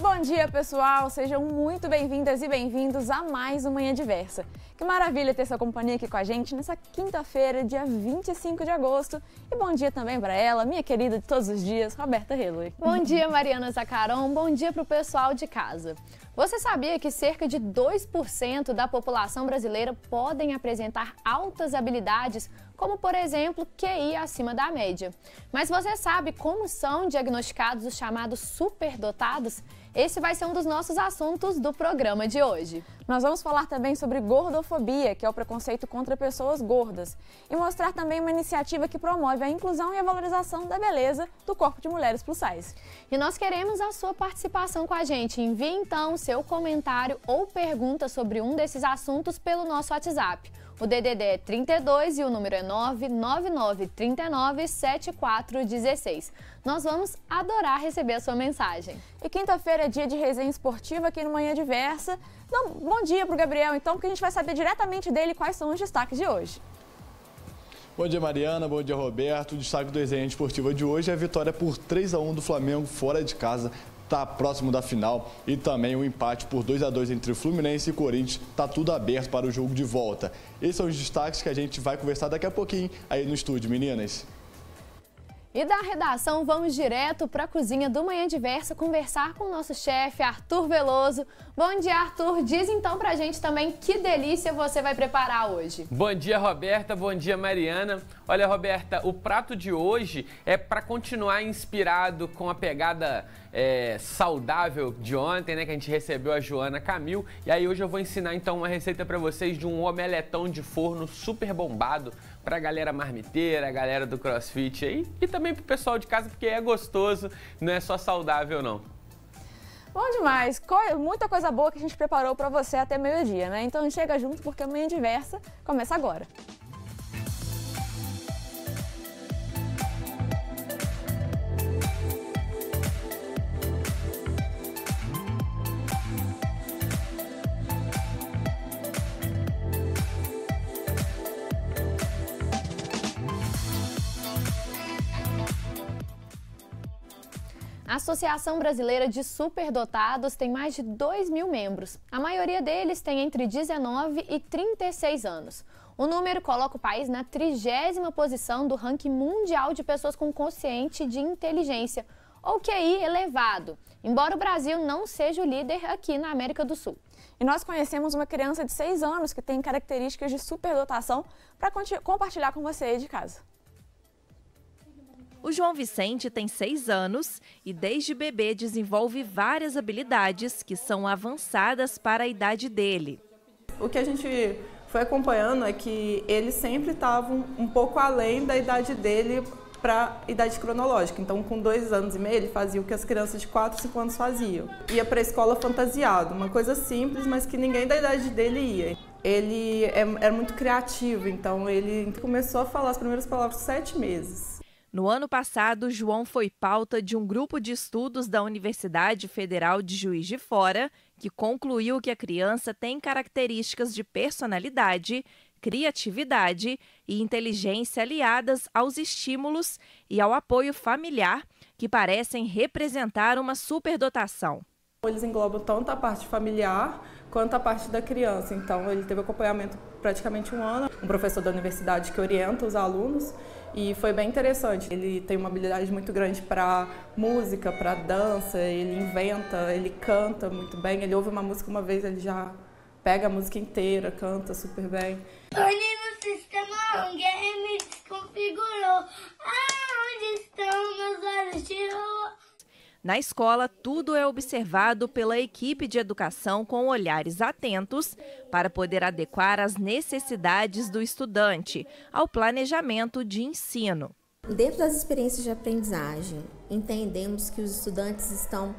Bom dia, pessoal! Sejam muito bem-vindas e bem-vindos a mais uma Manhã Diversa. Que maravilha ter sua companhia aqui com a gente nessa quinta-feira, dia 25 de agosto. E bom dia também para ela, minha querida de todos os dias, Roberta Helui. Bom dia, Mariana Zacaron. Bom dia para o pessoal de casa. Você sabia que cerca de 2% da população brasileira podem apresentar altas habilidades, como, por exemplo, QI acima da média? Mas você sabe como são diagnosticados os chamados superdotados? Esse vai ser um dos nossos assuntos do programa de hoje. Nós vamos falar também sobre gordofobia, que é o preconceito contra pessoas gordas, e mostrar também uma iniciativa que promove a inclusão e a valorização da beleza do corpo de mulheres plus size. E nós queremos a sua participação com a gente. Envie então seu comentário ou pergunta sobre um desses assuntos pelo nosso WhatsApp. O DDD é 32 e o número é 999397416. Nós vamos adorar receber a sua mensagem. E quinta-feira é dia de resenha esportiva aqui no Manhã Diversa. Então, bom dia para o Gabriel, então, porque a gente vai saber diretamente dele quais são os destaques de hoje. Bom dia, Mariana. Bom dia, Roberto. O destaque do resenha esportiva de hoje é a vitória por 3-1 do Flamengo fora de casa. Está próximo da final, e também o empate por 2-2 entre o Fluminense e Corinthians. Está tudo aberto para o jogo de volta. Esses são os destaques que a gente vai conversar daqui a pouquinho aí no estúdio, meninas. E da redação, vamos direto para a cozinha do Manhã Diversa conversar com o nosso chefe, Arthur Veloso. Bom dia, Arthur. Diz então pra gente também que delícia você vai preparar hoje. Bom dia, Roberta. Bom dia, Mariana. Olha, Roberta, o prato de hoje é para continuar inspirado com a pegada saudável de ontem, né? Que a gente recebeu a Joana Camil. E aí hoje eu vou ensinar então uma receita para vocês de um omeletão de forno super bombado pra galera marmiteira, a galera do CrossFit aí e também pro pessoal de casa, porque é gostoso, não é só saudável não. Bom demais, muita coisa boa que a gente preparou para você até meio-dia, né? Então chega junto porque a Manhã Diversa começa agora. A Associação Brasileira de Superdotados tem mais de 2.000 membros. A maioria deles tem entre 19 e 36 anos. O número coloca o país na 30ª posição do ranking mundial de pessoas com quociente de inteligência, ou QI elevado, embora o Brasil não seja o líder aqui na América do Sul. E nós conhecemos uma criança de 6 anos que tem características de superdotação para compartilhar com você aí de casa. O João Vicente tem 6 anos e desde bebê desenvolve várias habilidades que são avançadas para a idade dele. O que a gente foi acompanhando é que ele sempre estava um pouco além da idade dele para a idade cronológica. Então, com 2 anos e meio, ele fazia o que as crianças de 4, 5 anos faziam. Ia para a escola fantasiado, uma coisa simples, mas que ninguém da idade dele ia. Ele era muito criativo, então ele começou a falar as primeiras palavras com 7 meses. No ano passado, João foi pauta de um grupo de estudos da Universidade Federal de Juiz de Fora, que concluiu que a criança tem características de personalidade, criatividade e inteligência aliadas aos estímulos e ao apoio familiar, que parecem representar uma superdotação. Eles englobam tanto a parte familiar quanto a parte da criança. Então, ele teve acompanhamento praticamente 1 ano. Um professor da universidade que orienta os alunos. E foi bem interessante. Ele tem uma habilidade muito grande para música, para dança, ele inventa, ele canta muito bem. Ele ouve uma música uma vez, ele já pega a música inteira, canta super bem. Olhe no sistema, alguém me desconfigurou. Onde estão meus olhos de lua? Na escola, tudo é observado pela equipe de educação com olhares atentos para poder adequar as necessidades do estudante ao planejamento de ensino. Dentro das experiências de aprendizagem, entendemos que os estudantes estão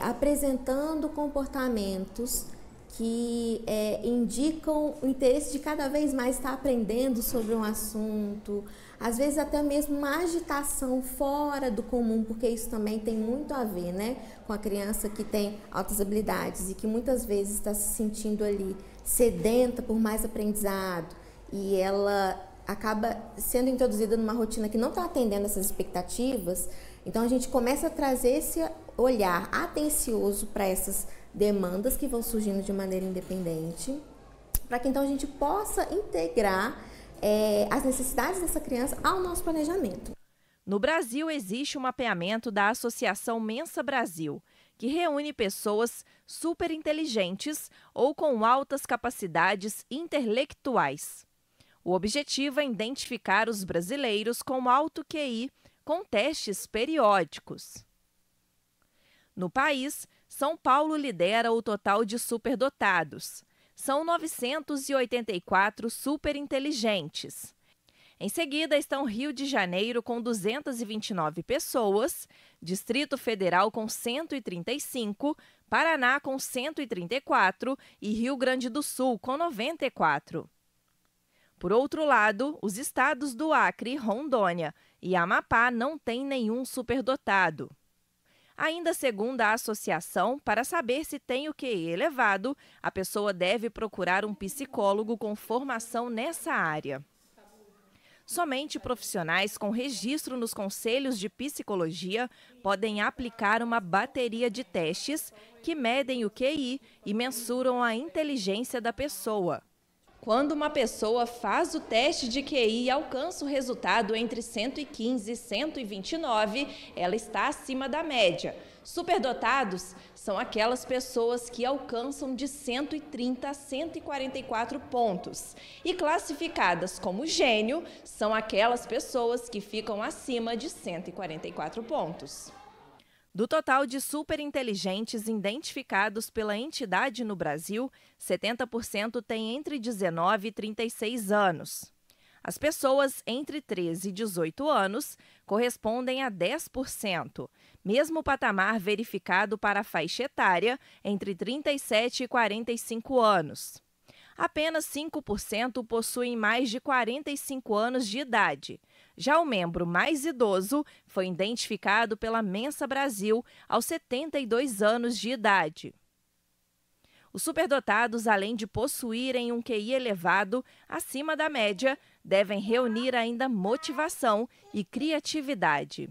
apresentando comportamentos que indicam o interesse de cada vez mais estar aprendendo sobre um assunto, às vezes até mesmo uma agitação fora do comum, porque isso também tem muito a ver, né, com a criança que tem altas habilidades e que muitas vezes está se sentindo ali sedenta por mais aprendizado e ela acaba sendo introduzida numa rotina que não está atendendo essas expectativas. Então a gente começa a trazer olhar atencioso para essas demandas que vão surgindo de maneira independente, para que então a gente possa integrar as necessidades dessa criança ao nosso planejamento. No Brasil, existe um mapeamento da Associação Mensa Brasil, que reúne pessoas superinteligentes ou com altas capacidades intelectuais. O objetivo é identificar os brasileiros com alto QI com testes periódicos. No país, São Paulo lidera o total de superdotados. São 984 superinteligentes. Em seguida estão Rio de Janeiro com 229 pessoas, Distrito Federal com 135, Paraná com 134 e Rio Grande do Sul com 94. Por outro lado, os estados do Acre, Rondônia e Amapá não têm nenhum superdotado. Ainda segundo a associação, para saber se tem o QI elevado, a pessoa deve procurar um psicólogo com formação nessa área. Somente profissionais com registro nos conselhos de psicologia podem aplicar uma bateria de testes que medem o QI e mensuram a inteligência da pessoa. Quando uma pessoa faz o teste de QI e alcança o resultado entre 115 e 129, ela está acima da média. Superdotados são aquelas pessoas que alcançam de 130 a 144 pontos. E classificadas como gênio são aquelas pessoas que ficam acima de 144 pontos. Do total de superinteligentes identificados pela entidade no Brasil, 70% têm entre 19 e 36 anos. As pessoas entre 13 e 18 anos correspondem a 10%, mesmo patamar verificado para a faixa etária entre 37 e 45 anos. Apenas 5% possuem mais de 45 anos de idade. Já o membro mais idoso foi identificado pela Mensa Brasil aos 72 anos de idade. Os superdotados, além de possuírem um QI elevado, acima da média, devem reunir ainda motivação e criatividade.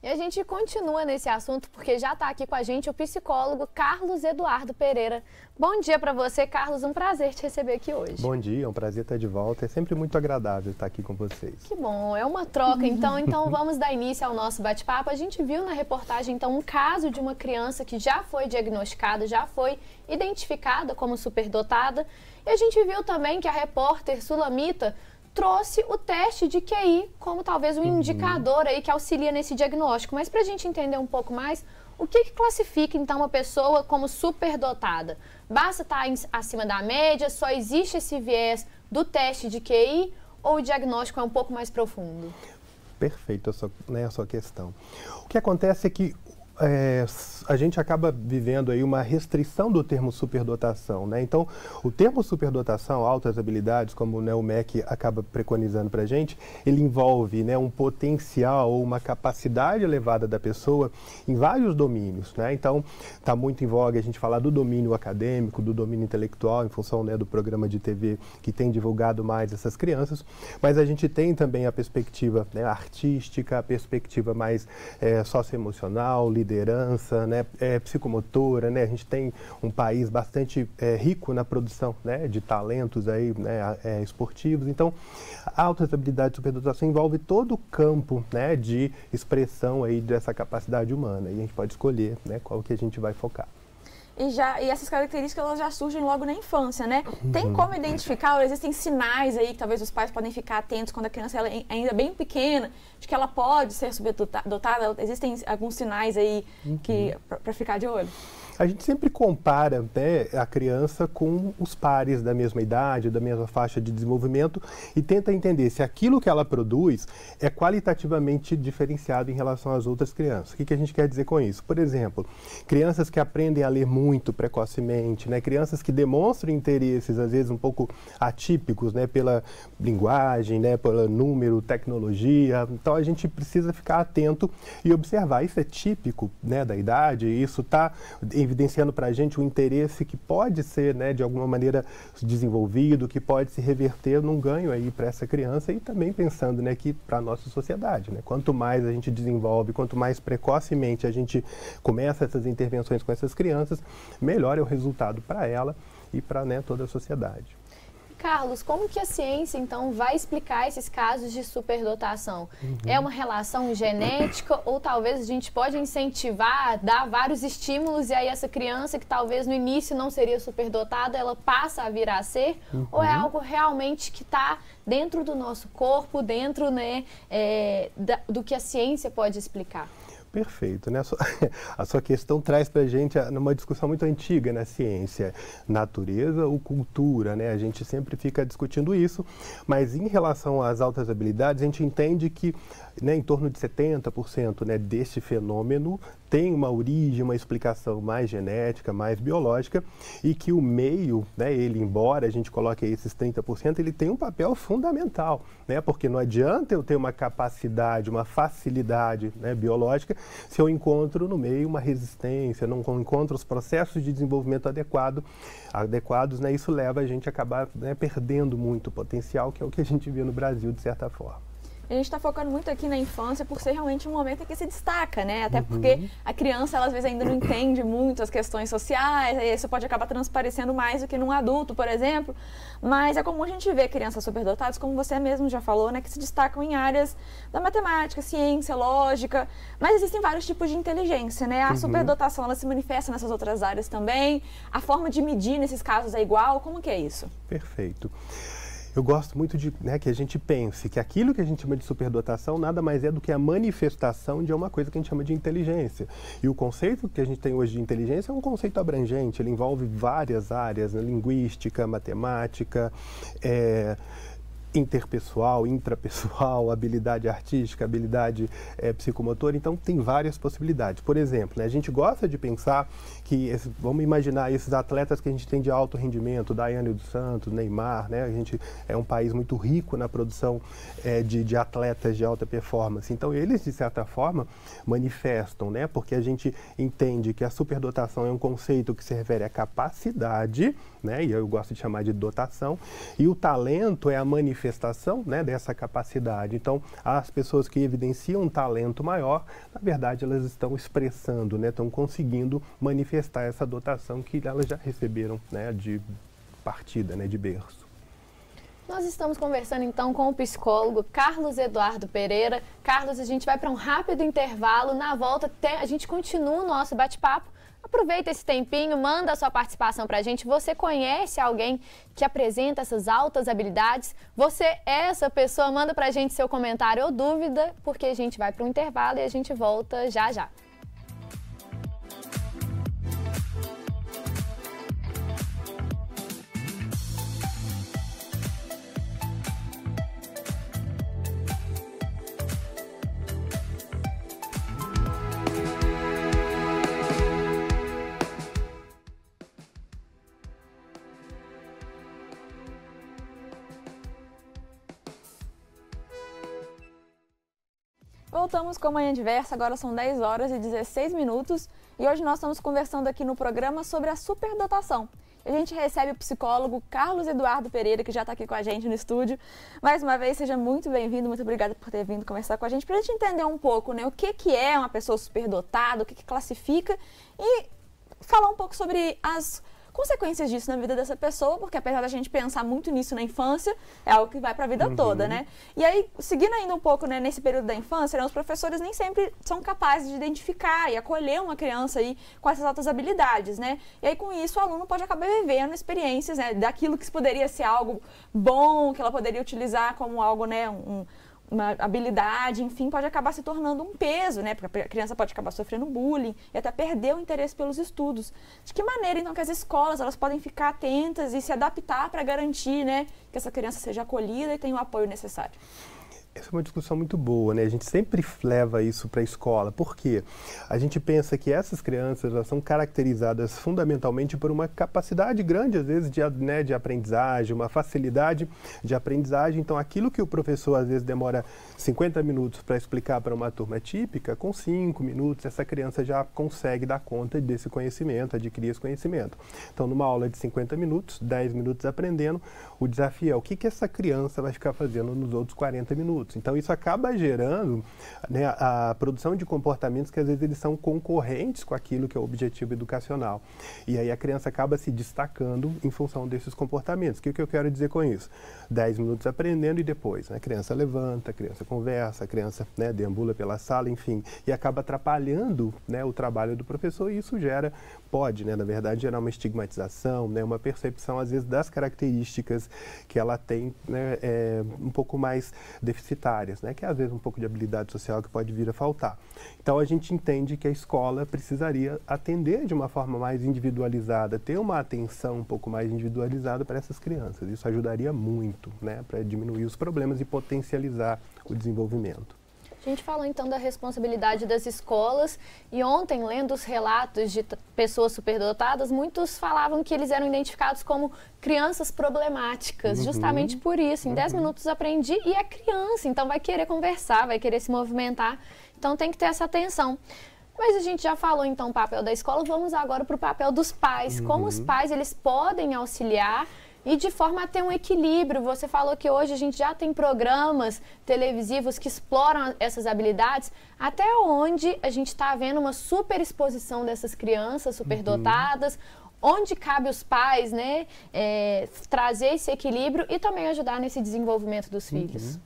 E a gente continua nesse assunto porque já está aqui com a gente o psicólogo Carlos Eduardo Pereira. Bom dia para você, Carlos. Um prazer te receber aqui hoje. Bom dia, é um prazer estar de volta. É sempre muito agradável estar aqui com vocês. Que bom, é uma troca. Então vamos dar início ao nosso bate-papo. A gente viu na reportagem então um caso de uma criança que já foi diagnosticada, já foi identificada como superdotada. E a gente viu também que a repórter Sulamita trouxe o teste de QI como talvez um indicador aí que auxilia nesse diagnóstico. Mas para a gente entender um pouco mais, o que classifica então uma pessoa como superdotada? Basta estar acima da média, só existe esse viés do teste de QI ou o diagnóstico é um pouco mais profundo? Perfeito a sua questão. O que acontece é que a gente acaba vivendo aí uma restrição do termo superdotação, né? Então, o termo superdotação, altas habilidades, como o MEC acaba preconizando para a gente, ele envolve, né, um potencial ou uma capacidade elevada da pessoa em vários domínios, né? Então, está muito em voga a gente falar do domínio acadêmico, do domínio intelectual, em função, né, do programa de TV que tem divulgado mais essas crianças, mas a gente tem também a perspectiva, né, artística, a perspectiva mais socioemocional, liderança, né, psicomotora, né? A gente tem um país bastante rico na produção, né, de talentos aí, né, esportivos. Então, a altas habilidades de superdotação envolve todo o campo, né, de expressão aí dessa capacidade humana. E a gente pode escolher, né, qual que a gente vai focar. E essas características elas já surgem logo na infância, né? Tem como identificar, ou existem sinais aí que talvez os pais podem ficar atentos quando a criança ela é ainda bem pequena, de que ela pode ser superdotada? Existem alguns sinais aí para ficar de olho? A gente sempre compara, né, a criança com os pares da mesma idade, da mesma faixa de desenvolvimento e tenta entender se aquilo que ela produz é qualitativamente diferenciado em relação às outras crianças. O que a gente quer dizer com isso? Por exemplo, crianças que aprendem a ler muito precocemente, né, crianças que demonstram interesses, às vezes, um pouco atípicos, né, pela linguagem, né, pelo número, tecnologia. Então, a gente precisa ficar atento e observar. Isso é típico, né, da idade, isso está evidenciando para a gente um interesse que pode ser, né, de alguma maneira desenvolvido, que pode se reverter num ganho aí para essa criança e também pensando, né, que para a nossa sociedade, né, quanto mais a gente desenvolve, quanto mais precocemente a gente começa essas intervenções com essas crianças, melhor é o resultado para ela e para, né, toda a sociedade. Carlos, como que a ciência, então, vai explicar esses casos de superdotação? É uma relação genética ou talvez a gente pode incentivar, dar vários estímulos e aí essa criança que talvez no início não seria superdotada, ela passa a vir a ser? Ou é algo realmente que está dentro do nosso corpo, dentro, né, do que a ciência pode explicar? Perfeito, né? A sua questão traz para a gente uma discussão muito antiga na ciência, natureza ou cultura, né? A gente sempre fica discutindo isso, mas em relação às altas habilidades, a gente entende que, né, em torno de 70%, né, deste fenômeno tem uma origem, uma explicação mais genética, mais biológica, e que o meio, né, ele, embora a gente coloque aí esses 30%, ele tem um papel fundamental, né? Porque não adianta eu ter uma capacidade, uma facilidade, né, biológica, se eu encontro no meio uma resistência, não encontro os processos de desenvolvimento adequados, né, isso leva a gente a acabar, né, perdendo muito potencial, que é o que a gente vê no Brasil, de certa forma. A gente está focando muito aqui na infância por ser realmente um momento em que se destaca, né? Até porque a criança, ela, às vezes, ainda não entende muito as questões sociais, e isso pode acabar transparecendo mais do que num adulto, por exemplo. Mas é comum a gente ver crianças superdotadas, como você mesmo já falou, né? Que se destacam em áreas da matemática, ciência, lógica. Mas existem vários tipos de inteligência, né? A superdotação, ela se manifesta nessas outras áreas também. A forma de medir nesses casos é igual? Como que é isso? Perfeito. Eu gosto muito de, né, que a gente pense que aquilo que a gente chama de superdotação nada mais é do que a manifestação de uma coisa que a gente chama de inteligência. E o conceito que a gente tem hoje de inteligência é um conceito abrangente, ele envolve várias áreas, né, linguística, matemática, interpessoal, intrapessoal, habilidade artística, habilidade psicomotora, então tem várias possibilidades. Por exemplo, né, a gente gosta de pensar que, vamos imaginar esses atletas que a gente tem de alto rendimento, Daiane dos Santos, Neymar, né, a gente é um país muito rico na produção de atletas de alta performance, então eles, de certa forma, manifestam, né, porque a gente entende que a superdotação é um conceito que se refere à capacidade, né, e eu gosto de chamar de dotação, e o talento é a manifestação, né, dessa capacidade. Então, as pessoas que evidenciam um talento maior, na verdade, elas estão expressando, né, estão conseguindo manifestar essa dotação que elas já receberam, né, de partida, né, de berço. Nós estamos conversando então com o psicólogo Carlos Eduardo Pereira. Carlos, a gente vai para um rápido intervalo. Na volta, a gente continua o nosso bate-papo. Aproveita esse tempinho, manda a sua participação para a gente. Você conhece alguém que apresenta essas altas habilidades? Você é essa pessoa? Manda para a gente seu comentário ou dúvida, porque a gente vai para um intervalo e a gente volta já já. Voltamos com a Manhã Diversa, agora são 10 horas e 16 minutos e hoje nós estamos conversando aqui no programa sobre a superdotação. A gente recebe o psicólogo Carlos Eduardo Pereira, que já está aqui com a gente no estúdio. Mais uma vez, seja muito bem-vindo, muito obrigada por ter vindo conversar com a gente, para a gente entender um pouco, né, o que é uma pessoa superdotada, o que classifica e falar um pouco sobre as consequências disso na vida dessa pessoa, porque apesar da gente pensar muito nisso na infância, é algo que vai para a vida toda, né? E aí, seguindo ainda um pouco, né, nesse período da infância, né, os professores nem sempre são capazes de identificar e acolher uma criança aí com essas altas habilidades, né? E aí, com isso, o aluno pode acabar vivendo experiências, né, daquilo que poderia ser algo bom, que ela poderia utilizar como algo, né, uma habilidade, enfim, pode acabar se tornando um peso, né? Porque a criança pode acabar sofrendo bullying e até perder o interesse pelos estudos. De que maneira, então, que as escolas elas podem ficar atentas e se adaptar para garantir, né, que essa criança seja acolhida e tenha o apoio necessário? Essa é uma discussão muito boa, né? A gente sempre leva isso para a escola. Por quê? A gente pensa que essas crianças elas são caracterizadas fundamentalmente por uma capacidade grande, às vezes, de aprendizagem, uma facilidade de aprendizagem. Então, aquilo que o professor, às vezes, demora 50 minutos para explicar para uma turma típica, com 5 minutos, essa criança já consegue dar conta desse conhecimento, adquirir esse conhecimento. Então, numa aula de 50 minutos, 10 minutos aprendendo, o desafio é o que essa criança vai ficar fazendo nos outros 40 minutos. Então, isso acaba gerando, né, a produção de comportamentos que, às vezes, eles são concorrentes com aquilo que é o objetivo educacional. E aí a criança acaba se destacando em função desses comportamentos. O que eu quero dizer com isso? 10 minutos aprendendo e depois, né, a criança levanta, a criança conversa, a criança, né, deambula pela sala, enfim, e acaba atrapalhando, né, o trabalho do professor e isso pode, né, na verdade, gerar uma estigmatização, né, uma percepção, às vezes, das características que ela tem, né, um pouco mais deficitárias, né, que é, às vezes, um pouco de habilidade social que pode vir a faltar. Então, a gente entende que a escola precisaria atender de uma forma mais individualizada, ter uma atenção um pouco mais individualizada para essas crianças. Isso ajudaria muito, né, para diminuir os problemas e potencializar o desenvolvimento. A gente falou então da responsabilidade das escolas e ontem, lendo os relatos de pessoas superdotadas, muitos falavam que eles eram identificados como crianças problemáticas, justamente por isso. Em 10 minutos aprendi e é criança, então vai querer conversar, vai querer se movimentar, então tem que ter essa atenção. Mas a gente já falou então o papel da escola, vamos agora para o papel dos pais. Como os pais eles podem auxiliar e de forma a ter um equilíbrio. Você falou que hoje a gente já tem programas televisivos que exploram essas habilidades, até onde a gente está vendo uma superexposição dessas crianças superdotadas, onde cabe os pais, né, trazer esse equilíbrio e também ajudar nesse desenvolvimento dos filhos.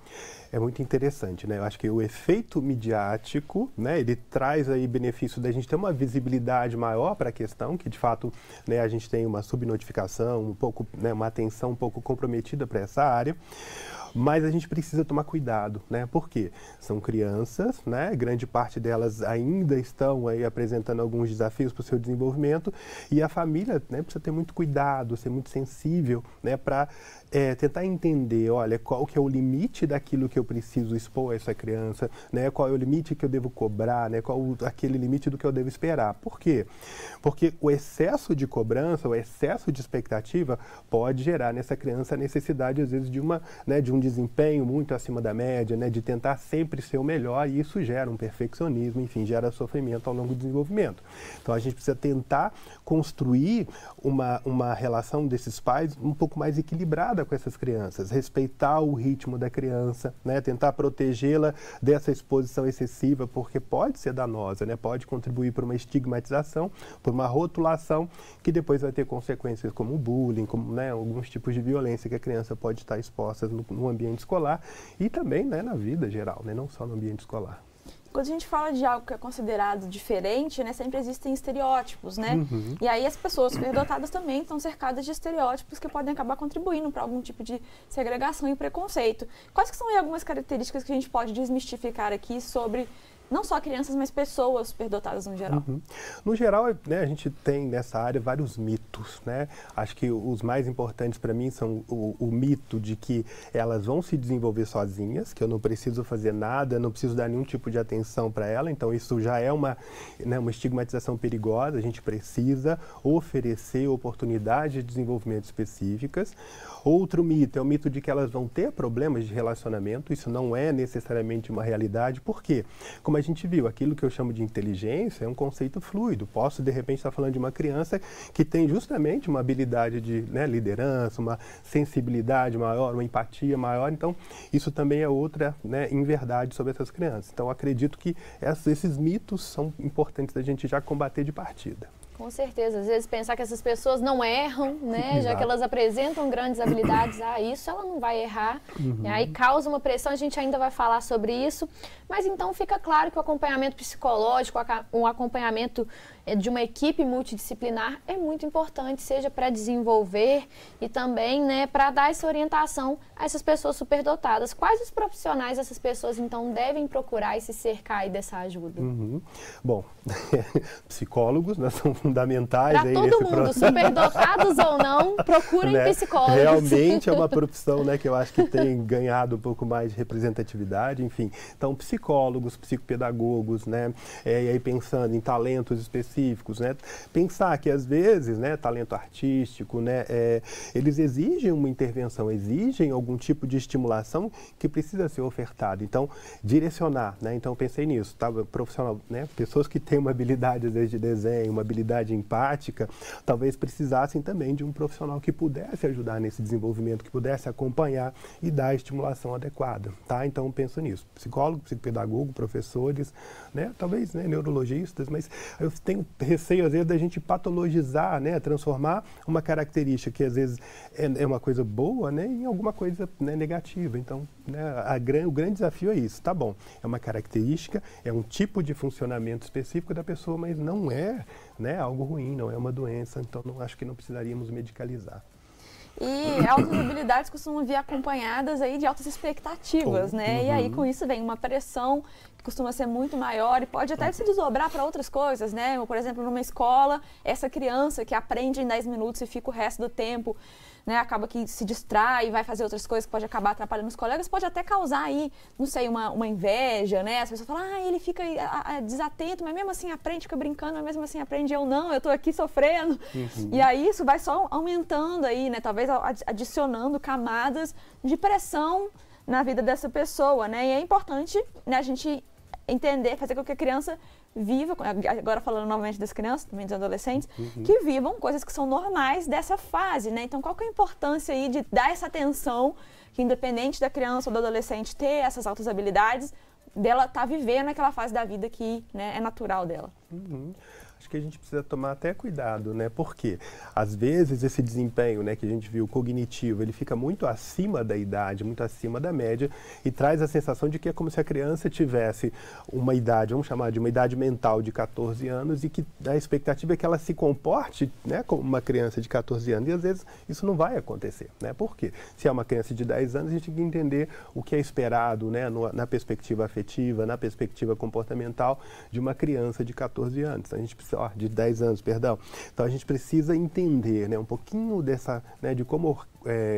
É muito interessante, né? Eu acho que o efeito midiático, né, ele traz aí benefício da gente ter uma visibilidade maior para a questão, que de fato, né, a gente tem uma subnotificação, um pouco, né, uma atenção um pouco comprometida para essa área. Mas a gente precisa tomar cuidado, né? Porque são crianças, né? Grande parte delas ainda estão aí apresentando alguns desafios para o seu desenvolvimento e a família, né, precisa ter muito cuidado, ser muito sensível, né, para tentar entender, olha, qual que é o limite daquilo que eu preciso expor a essa criança, né? Qual é o limite que eu devo cobrar, né? Qual aquele limite do que eu devo esperar. Por quê? Porque o excesso de cobrança, o excesso de expectativa pode gerar nessa criança a necessidade, às vezes, de um desempenho muito acima da média, né, de tentar sempre ser o melhor, e isso gera um perfeccionismo, enfim, gera sofrimento ao longo do desenvolvimento. Então, a gente precisa tentar construir uma relação desses pais um pouco mais equilibrada com essas crianças, respeitar o ritmo da criança, né, tentar protegê-la dessa exposição excessiva, porque pode ser danosa, né, pode contribuir para uma estigmatização, por uma rotulação, que depois vai ter consequências como bullying, como, né, alguns tipos de violência que a criança pode estar exposta no ambiente escolar e também, né, na vida geral, né, não só no ambiente escolar. Quando a gente fala de algo que é considerado diferente, né, sempre existem estereótipos, né? E aí as pessoas superdotadas também estão cercadas de estereótipos que podem acabar contribuindo para algum tipo de segregação e preconceito. Quais que são aí algumas características que a gente pode desmistificar aqui sobre não só crianças, mas pessoas superdotadas no geral? No geral, né, a gente tem nessa área vários mitos, né? Acho que os mais importantes para mim são o mito de que elas vão se desenvolver sozinhas, que eu não preciso fazer nada, não preciso dar nenhum tipo de atenção para ela, então isso já é uma estigmatização perigosa. A gente precisa oferecer oportunidades de desenvolvimento específicas. Outro mito é o mito de que elas vão ter problemas de relacionamento. Isso não é necessariamente uma realidade. Por quê? Como a gente viu, aquilo que eu chamo de inteligência é um conceito fluido. Posso, de repente, estar falando de uma criança que tem justamente uma habilidade de, né, liderança, uma sensibilidade maior, uma empatia maior. Então, isso também é outra, né, inverdade sobre essas crianças. Então, acredito que esses mitos são importantes da gente já combater de partida. Com certeza. Às vezes pensar que essas pessoas não erram, né? Já que elas apresentam grandes habilidades, isso ela não vai errar. E aí causa uma pressão, a gente ainda vai falar sobre isso. Mas então fica claro que o acompanhamento psicológico, o acompanhamento de uma equipe multidisciplinar é muito importante, seja para desenvolver e também, né, para dar essa orientação a essas pessoas superdotadas. Quais os profissionais essas pessoas, então, devem procurar e se cercar aí dessa ajuda? Bom, psicólogos, né, são fundamentais. Para todo mundo, superdotados ou não, procurem, né, psicólogos. Realmente é uma profissão, né, que eu acho que tem ganhado um pouco mais de representatividade, enfim. Então, psicólogos, psicopedagogos, né, e aí pensando em talentos específicos, né, pensar que às vezes, né, talento artístico, né, eles exigem uma intervenção, exigem algum tipo de estimulação que precisa ser ofertado. Então, direcionar, né, então pensei nisso, tá, profissional, né, pessoas que têm uma habilidade às vezes de desenho, uma habilidade empática, talvez precisassem também de um profissional que pudesse ajudar nesse desenvolvimento, que pudesse acompanhar e dar a estimulação adequada, tá? Então, penso nisso. Psicólogo, psicopedagogo, professores, né? Talvez, né, neurologistas, mas eu tenho receio, às vezes, da gente patologizar, né? Transformar uma característica que, às vezes, é uma coisa boa, né? Em alguma coisa, né, negativa. Então, né, o grande desafio é isso. Tá bom, é uma característica, é um tipo de funcionamento específico da pessoa, mas não é, né, algo ruim, não é uma doença. Então, acho que não precisaríamos medicalizar. E altas habilidades costumam vir acompanhadas aí de altas expectativas, né? E aí, com isso, vem uma pressão que costuma ser muito maior e pode até se desdobrar para outras coisas, né? Por exemplo, numa escola, essa criança que aprende em 10 minutos e fica o resto do tempo, né, acaba que se distrai e vai fazer outras coisas que pode acabar atrapalhando os colegas, pode até causar aí, não sei, uma inveja, né? As pessoas falam, ele fica desatento, mas mesmo assim aprende, fica brincando, mas mesmo assim aprende, eu tô aqui sofrendo. E aí isso vai só aumentando aí, né? Talvez adicionando camadas de pressão na vida dessa pessoa, né? E é importante, né, a gente entender, fazer com que a criança viva, agora falando novamente das crianças, também dos adolescentes, que vivam coisas que são normais dessa fase, né? Então, qual que é a importância aí de dar essa atenção, que independente da criança ou do adolescente ter essas altas habilidades, dela estar vivendo aquela fase da vida que, né, é natural dela? Acho que a gente precisa tomar até cuidado, né? Porque, às vezes, esse desempenho, né, que a gente viu cognitivo, ele fica muito acima da idade, muito acima da média e traz a sensação de que é como se a criança tivesse uma idade, vamos chamar de uma idade mental de 14 anos e que a expectativa é que ela se comporte, né, como uma criança de 14 anos. E, às vezes, isso não vai acontecer, né? Por quê? Se é uma criança de 10 anos, a gente tem que entender o que é esperado, né, na perspectiva afetiva, na perspectiva comportamental de uma criança de 14 anos. A gente precisa, de 10 anos, perdão. Então, a gente precisa entender, né, um pouquinho dessa, né, de como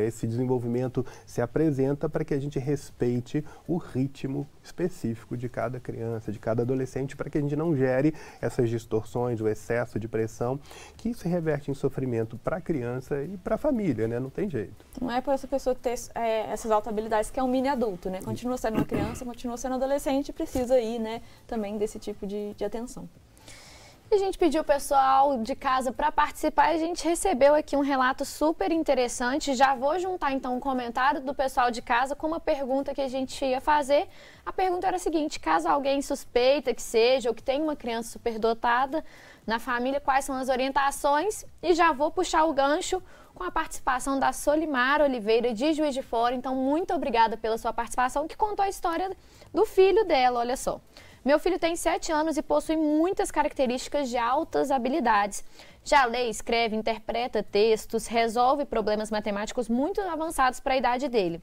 esse desenvolvimento se apresenta para que a gente respeite o ritmo específico de cada criança, de cada adolescente, para que a gente não gere essas distorções, o excesso de pressão, que se reverte em sofrimento para a criança e para a família, né? Não tem jeito. Não é por essa pessoa ter essas altas habilidades que é um mini adulto, né? Continua sendo uma criança, continua sendo adolescente, precisa aí, né, também desse tipo de atenção. A gente pediu o pessoal de casa para participar e a gente recebeu aqui um relato super interessante. Já vou juntar então um comentário do pessoal de casa com uma pergunta que a gente ia fazer. A pergunta era a seguinte: caso alguém suspeita que seja ou que tenha uma criança superdotada na família, quais são as orientações? E já vou puxar o gancho com a participação da Solimar Oliveira de Juiz de Fora. Então, muito obrigada pela sua participação, que contou a história do filho dela, olha só. Meu filho tem 7 anos e possui muitas características de altas habilidades. Já lê, escreve, interpreta textos, resolve problemas matemáticos muito avançados para a idade dele.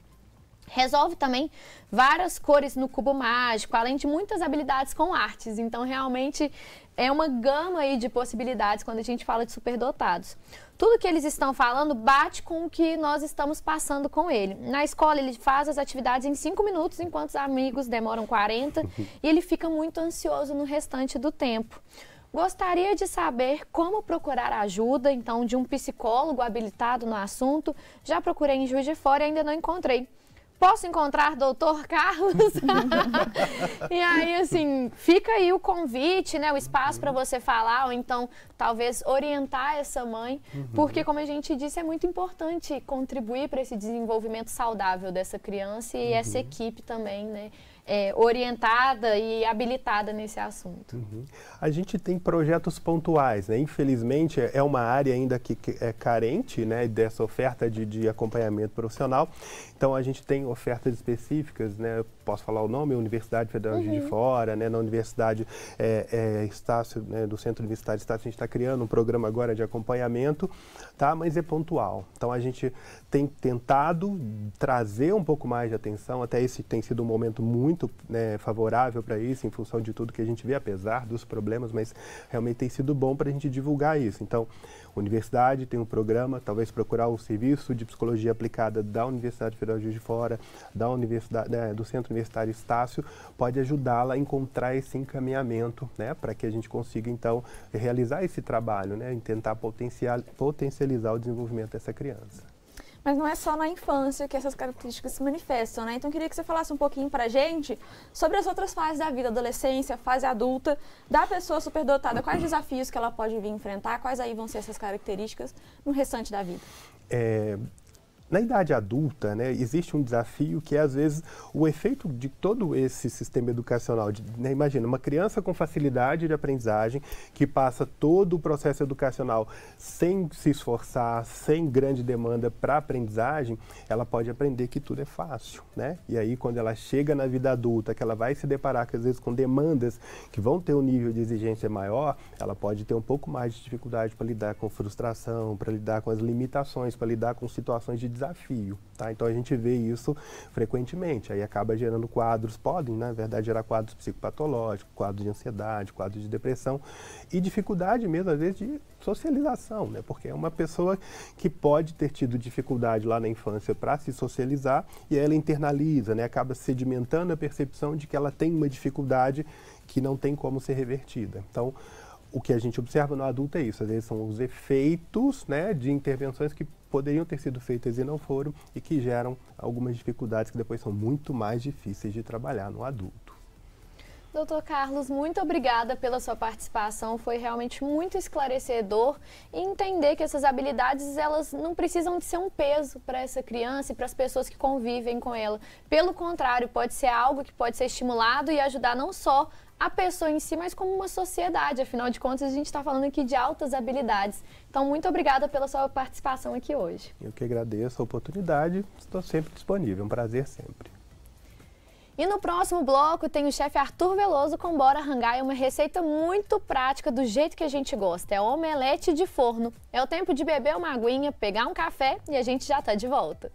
Resolve também várias cores no cubo mágico, além de muitas habilidades com artes. Então, realmente, é uma gama aí de possibilidades quando a gente fala de superdotados. Tudo que eles estão falando bate com o que nós estamos passando com ele. Na escola, ele faz as atividades em 5 minutos, enquanto os amigos demoram 40, e ele fica muito ansioso no restante do tempo. Gostaria de saber como procurar ajuda, então, de um psicólogo habilitado no assunto. Já procurei em Juiz de Fora e ainda não encontrei. Posso encontrar Dr. Carlos? E aí, assim, fica aí o convite, né, o espaço para você falar, ou então, talvez, orientar essa mãe, porque, como a gente disse, é muito importante contribuir para esse desenvolvimento saudável dessa criança e essa equipe também, né, orientada e habilitada nesse assunto. A gente tem projetos pontuais, né? Infelizmente, é uma área ainda que é carente, né, dessa oferta de acompanhamento profissional. Então, a gente tem ofertas específicas, né? Eu posso falar o nome, Universidade Federal de Juiz de Fora, né? Na Universidade Estácio, né? Do Centro Universitário Estácio, a gente está criando um programa agora de acompanhamento, tá? Mas é pontual. Então a gente tem tentado trazer um pouco mais de atenção, até esse tem sido um momento muito, né, favorável para isso, em função de tudo que a gente vê, apesar dos problemas, mas realmente tem sido bom para a gente divulgar isso. Então, a universidade tem um programa, talvez procurar o serviço de psicologia aplicada da Universidade Federal de Juiz de Fora, da Universidade, do Centro Universitário Estácio, pode ajudá-la a encontrar esse encaminhamento, né, para que a gente consiga, então, realizar esse trabalho, né, e tentar potencializar o desenvolvimento dessa criança. Mas não é só na infância que essas características se manifestam, né? Então, eu queria que você falasse um pouquinho pra gente sobre as outras fases da vida, adolescência, fase adulta, da pessoa superdotada. Quais desafios que ela pode vir enfrentar, quais aí vão ser essas características no restante da vida? Na idade adulta, né, existe um desafio que é, às vezes, o efeito de todo esse sistema educacional. Né, imagina, uma criança com facilidade de aprendizagem, que passa todo o processo educacional sem se esforçar, sem grande demanda para a aprendizagem, ela pode aprender que tudo é fácil, né? E aí, quando ela chega na vida adulta, que ela vai se deparar, às vezes, com demandas que vão ter um nível de exigência maior, ela pode ter um pouco mais de dificuldade para lidar com frustração, para lidar com as limitações, para lidar com situações de desafio, tá? Então a gente vê isso frequentemente, aí acaba gerando quadros, podem, na verdade, gerar quadros psicopatológicos, quadros de ansiedade, quadros de depressão e dificuldade mesmo, às vezes, de socialização, né? Porque é uma pessoa que pode ter tido dificuldade lá na infância para se socializar e aí ela internaliza, né? Acaba sedimentando a percepção de que ela tem uma dificuldade que não tem como ser revertida. Então, o que a gente observa no adulto é isso, às vezes são os efeitos, né, de intervenções que poderiam ter sido feitas e não foram e que geram algumas dificuldades que depois são muito mais difíceis de trabalhar no adulto. Doutor Carlos, muito obrigada pela sua participação, foi realmente muito esclarecedor e entender que essas habilidades, elas não precisam de ser um peso para essa criança e para as pessoas que convivem com ela. Pelo contrário, pode ser algo que pode ser estimulado e ajudar não só a pessoa em si, mas como uma sociedade. Afinal de contas, a gente está falando aqui de altas habilidades. Então, muito obrigada pela sua participação aqui hoje. Eu que agradeço a oportunidade, estou sempre disponível, um prazer sempre. E no próximo bloco tem o chefe Arthur Veloso com Bora Rangai, uma receita muito prática do jeito que a gente gosta. É omelete de forno. É o tempo de beber uma aguinha, pegar um café e a gente já está de volta.